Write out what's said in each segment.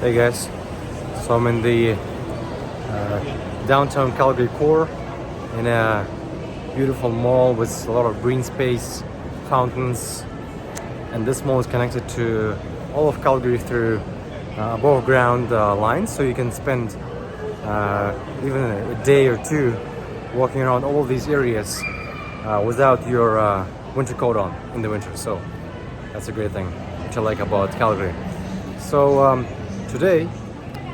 Hey guys, so I'm in the downtown Calgary core in a beautiful mall with a lot of green space, fountains, and this mall is connected to all of Calgary through above ground lines, so you can spend even a day or two walking around all of these areas without your winter coat on in the winter. So that's a great thing, which I like about Calgary. So today,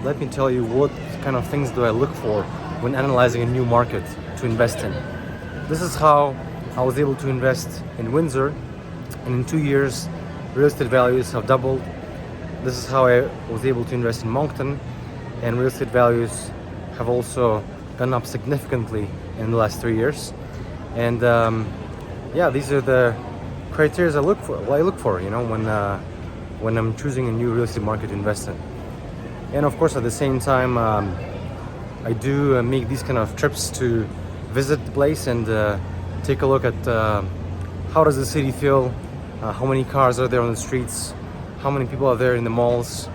let me tell you what kind of things do I look for when analyzing a new market to invest in. This is how I was able to invest in Windsor, and in 2 years, real estate values have doubled. This is how I was able to invest in Moncton, and real estate values have also gone up significantly in the last 3 years. And yeah, these are the criteria I look for, you know, when I'm choosing a new real estate market to invest in. And of course, at the same time, I do make these kind of trips to visit the place and take a look at how does the city feel, how many cars are there on the streets, how many people are there in the malls,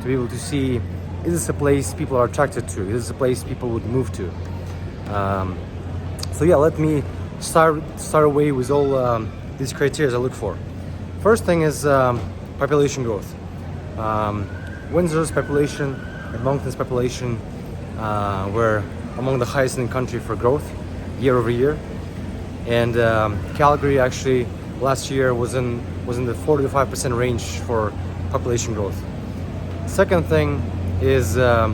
to be able to see, is this a place people are attracted to, is this a place people would move to. So yeah, let me start away with all these criteria I look for. First thing is population growth. Windsor's population and Moncton's population were among the highest in the country for growth year over year, and Calgary actually last year was in the 4 to 5% range for population growth. Second thing is how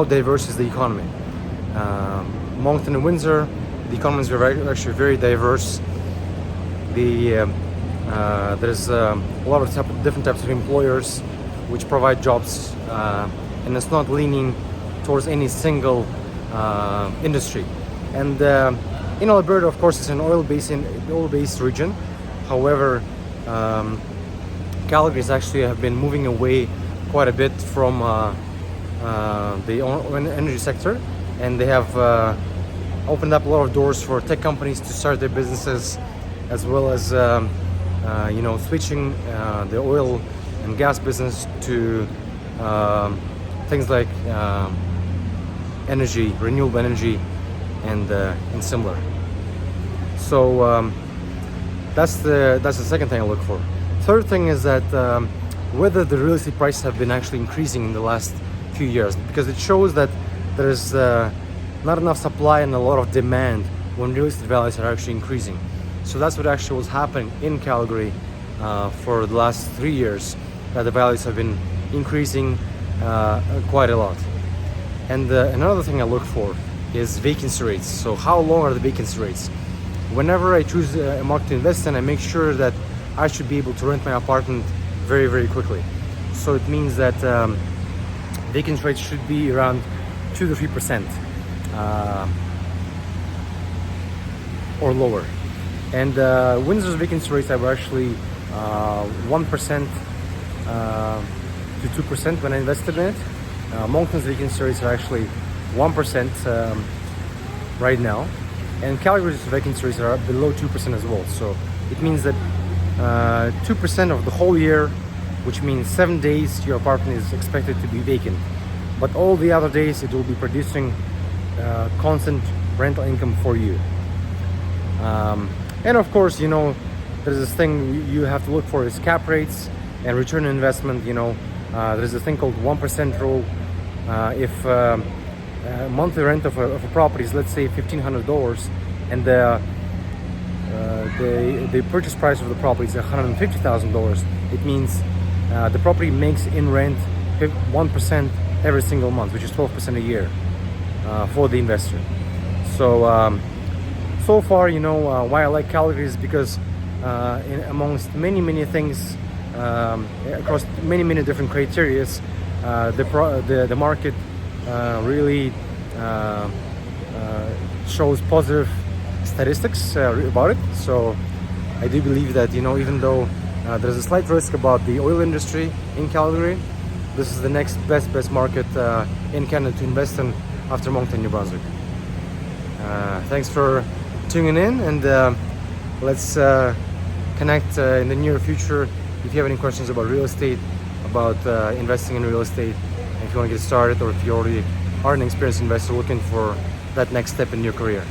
diverse is the economy. Moncton and Windsor, the economies were actually very diverse. There's a lot of different types of employers which provide jobs, and it's not leaning towards any single industry. And in Alberta, of course, it's an oil-based region. However, Calgary actually have been moving away quite a bit from the energy sector, and they have opened up a lot of doors for tech companies to start their businesses, as well as switching the oil and gas business to things like energy, renewable energy, and similar. So that's the second thing I look for. Third thing is that whether the real estate prices have been actually increasing in the last few years, because it shows that there is not enough supply and a lot of demand when real estate values are actually increasing. So that's what actually was happening in Calgary for the last 3 years, that the values have been increasing quite a lot. And another thing I look for is vacancy rates. So how long are the vacancy rates? Whenever I choose a market to invest in, I make sure that I should be able to rent my apartment very, very quickly. So it means that vacancy rates should be around 2 to 3% or lower. And Windsor's vacancy rates are actually 1% to 2% when I invested in it. Moncton's vacancy rates are actually 1% right now, and Calgary's vacancy rates are below 2% as well. So it means that 2% of the whole year, which means 7 days your apartment is expected to be vacant, but all the other days it will be producing constant rental income for you. And of course, you know, there's this thing you have to look for is cap rates and return on investment. You know, there's a thing called 1% rule. If monthly rent of a property is, let's say, $1,500, and the purchase price of the property is $150,000, it means the property makes in rent 1% every single month, which is 12% a year for the investor. So far, you know, why I like Calgary is because amongst many things, across many different criteria, the market really shows positive statistics about it. So I do believe that, you know, even though there's a slight risk about the oil industry in Calgary, this is the next best market in Canada to invest in after Moncton, New Brunswick. Thanks for tuning in, and let's connect in the near future. If you have any questions about real estate, about investing in real estate. If you want to get started, or if you already are an experienced investor looking for that next step in your career.